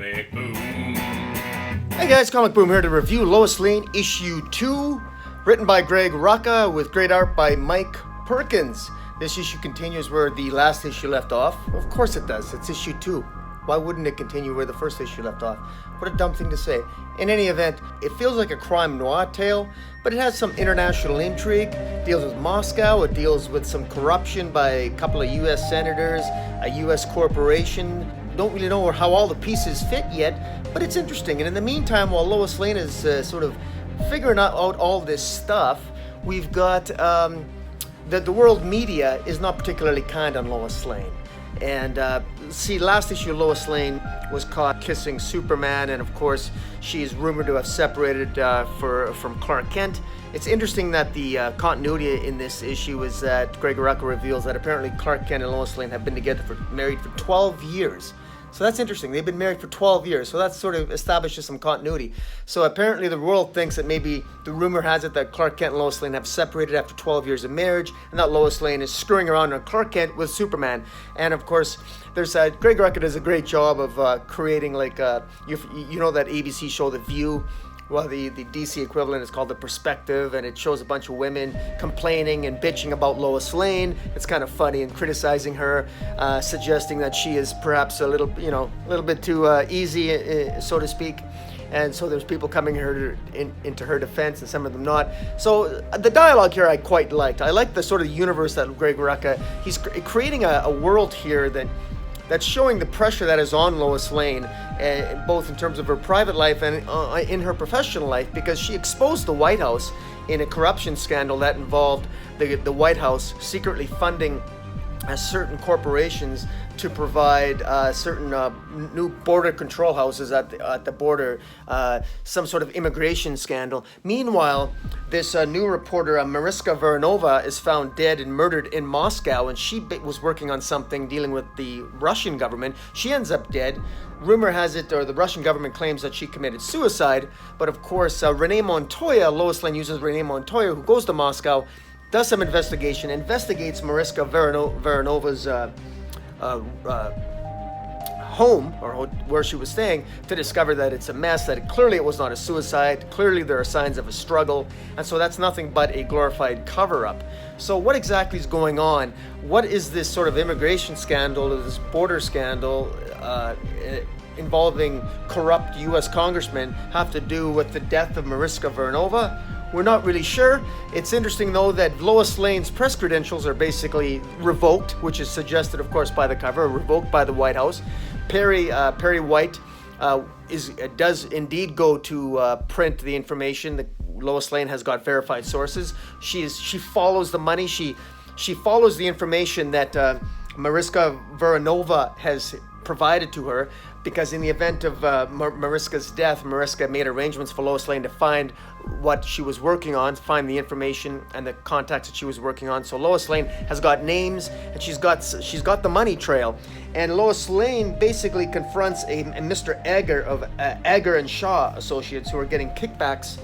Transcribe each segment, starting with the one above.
Comic Boom. Hey guys, Comic Boom here to review Lois Lane issue 2, written by Greg Rucka with great art by Mike Perkins. This issue continues where the last issue left off. Of course it does, it's issue 2. Why wouldn't it continue where the first issue left off? What a dumb thing to say. In any event, it feels like a crime noir tale, but it has some international intrigue, deals with Moscow, it deals with some corruption by a couple of US senators, a US corporation. Don't really know how all the pieces fit yet, but it's interesting. And in the meantime, while Lois Lane is sort of figuring out all this stuff, we've got that the world media is not particularly kind on Lois Lane. And see, last issue Lois Lane was caught kissing Superman, and of course she's rumored to have separated from Clark Kent. It's interesting that the continuity in this issue is that Greg Rucka reveals that apparently Clark Kent and Lois Lane have been married for 12 years. So that's interesting. They've been married for 12 years. So that sort of establishes some continuity. So apparently the world thinks that maybe the rumor has it that Clark Kent and Lois Lane have separated after 12 years of marriage, and that Lois Lane is screwing around on Clark Kent with Superman. And of course, there's Greg Rucka does a great job of creating like, you know that ABC show The View? Well, the DC equivalent is called The Perspective, and it shows a bunch of women complaining and bitching about Lois Lane. It's kind of funny and criticizing her, suggesting that she is perhaps a little bit too easy, so to speak. And so there's people coming into her defense, and some of them not. So the dialogue here I quite liked. I like the sort of universe that Greg Rucka, he's creating a world here that's showing the pressure that is on Lois Lane, both in terms of her private life and in her professional life, because she exposed the White House in a corruption scandal that involved the White House secretly funding certain corporations to provide certain new border control houses at the border, some sort of immigration scandal. Meanwhile, this new reporter, Mariska Voronova, is found dead and murdered in Moscow, and she was working on something dealing with the Russian government. She ends up dead. Rumor has it, or the Russian government claims that she committed suicide, but of course, Renee Montoya, Lois Lane uses Renee Montoya, who goes to Moscow, does some investigation, investigates Mariska Voronova's home, or where she was staying, to discover that it's a mess, that clearly it was not a suicide, clearly there are signs of a struggle, and so that's nothing but a glorified cover-up. So what exactly is going on? What is this sort of immigration scandal, or this border scandal involving corrupt U.S. congressmen have to do with the death of Mariska Voronova? We're not really sure. It's interesting, though, that Lois Lane's press credentials are basically revoked, which is suggested, of course, by the cover, revoked by the White House. Perry White does indeed go to print the information. Lois Lane has got verified sources. She follows the money. She follows the information that Mariska Voronova has provided to her, because in the event of Mariska's death, Mariska made arrangements for Lois Lane to find what she was working on, to find the information and the contacts that she was working on. So Lois Lane has got names, and she's got the money trail. And Lois Lane basically confronts a Mr. Egger of Egger and Shaw Associates, who are getting kickbacks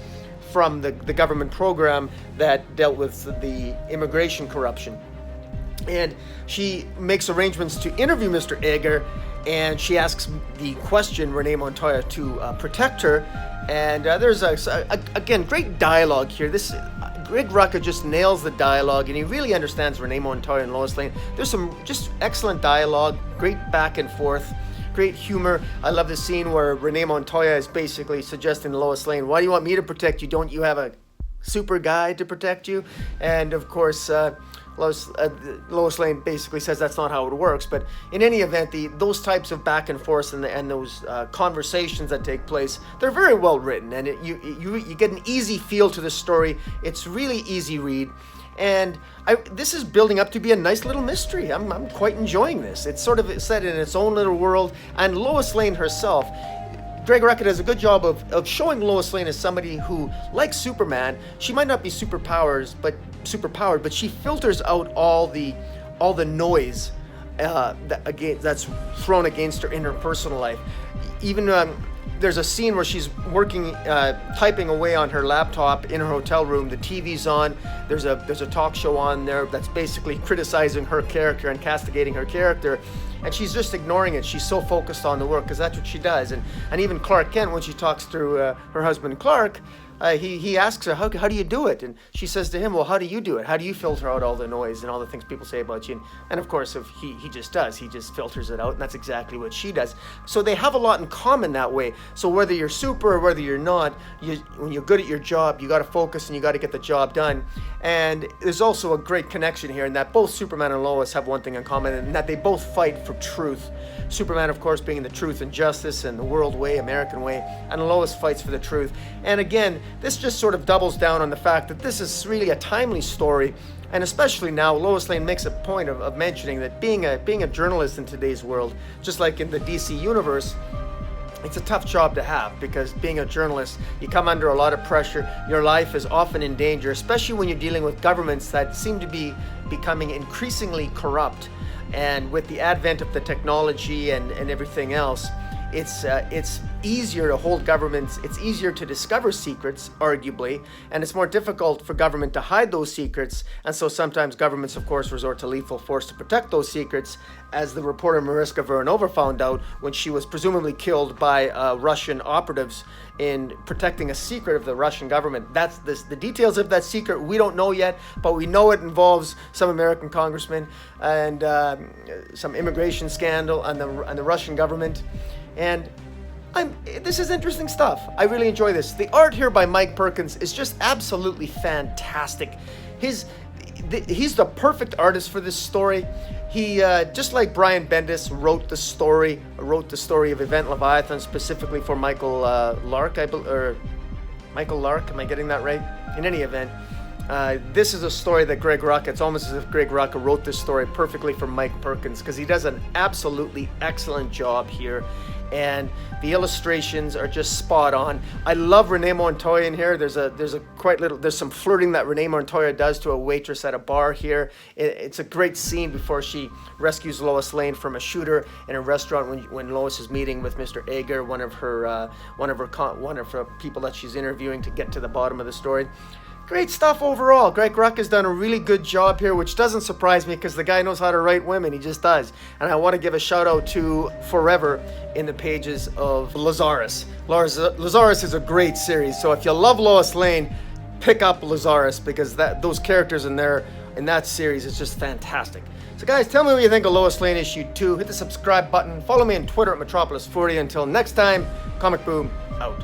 from the government program that dealt with the immigration corruption. And she makes arrangements to interview Mr. Egger, and she asks the question, Renee Montoya, to protect her. And there's again, great dialogue here. Greg Rucka just nails the dialogue, and he really understands Renee Montoya and Lois Lane. There's some just excellent dialogue, great back and forth, great humor. I love the scene where Renee Montoya is basically suggesting to Lois Lane, "Why do you want me to protect you? Don't you have a super guy to protect you?" And of course, Lois Lane basically says that's not how it works. But in any event, those types of back and forth and those conversations that take place, they're very well written, and you get an easy feel to the story. It's really easy read, and this is building up to be a nice little mystery. I'm quite enjoying this. It's sort of set in its own little world, and Lois Lane herself, Greg Rucka does a good job of showing Lois Lane as somebody who, like Superman, she might not be superpowered, but she filters out all the noise that's thrown against her in her personal life. Even there's a scene where she's working, typing away on her laptop in her hotel room. The TV's on. There's a talk show on there that's basically criticizing her character and castigating her character. and she's just ignoring it. She's so focused on the work because that's what she does. And even Clark Kent, when she talks through her husband Clark, he asks her, how do you do it? And she says to him, well, how do you do it? How do you filter out all the noise and all the things people say about you? And of course, if he just does. He just filters it out, and that's exactly what she does. So they have a lot in common that way. So whether you're super or whether you're not, when you're good at your job, you got to focus and you got to get the job done. And there's also a great connection here in that both Superman and Lois have one thing in common, and that they both fight for truth. Superman, of course, being the truth and justice and the world way, American way, and Lois fights for the truth. And again, this just sort of doubles down on the fact that this is really a timely story, and especially now, Lois Lane makes a point of mentioning that being a journalist in today's world, just like in the DC universe, it's a tough job to have, because being a journalist, you come under a lot of pressure. Your life is often in danger, especially when you're dealing with governments that seem to be becoming increasingly corrupt. And with the advent of the technology and everything else, it's easier to hold governments, it's easier to discover secrets, arguably, and it's more difficult for government to hide those secrets. And so sometimes governments, of course, resort to lethal force to protect those secrets, as the reporter Mariska Verinova found out when she was presumably killed by Russian operatives in protecting a secret of the Russian government. That's the details of that secret we don't know yet, but we know it involves some American congressman and some immigration scandal and the Russian government. And this is interesting stuff. I really enjoy this. The art here by Mike Perkins is just absolutely fantastic. He's the perfect artist for this story. He, just like Brian Bendis wrote the story of Event Leviathan specifically for Michael Lark, Michael Lark, am I getting that right? In any event, this is a story that Greg Rucka, it's almost as if Greg Rucka wrote this story perfectly for Mike Perkins, because he does an absolutely excellent job here. And the illustrations are just spot on. I love Renee Montoya in here. There's some flirting that Renee Montoya does to a waitress at a bar here. It's a great scene before she rescues Lois Lane from a shooter in a restaurant when Lois is meeting with Mr. Ager, one of her people that she's interviewing to get to the bottom of the story. Great stuff overall. Greg Ruck has done a really good job here, which doesn't surprise me because the guy knows how to write women. He just does. And I want to give a shout out to Forever in the pages of Lazarus. Lazarus is a great series. So if you love Lois Lane, pick up Lazarus, because those characters in that series is just fantastic. So guys, tell me what you think of Lois Lane issue 2. Hit the subscribe button. Follow me on Twitter at Metropolis40. Until next time, Comic Boom out.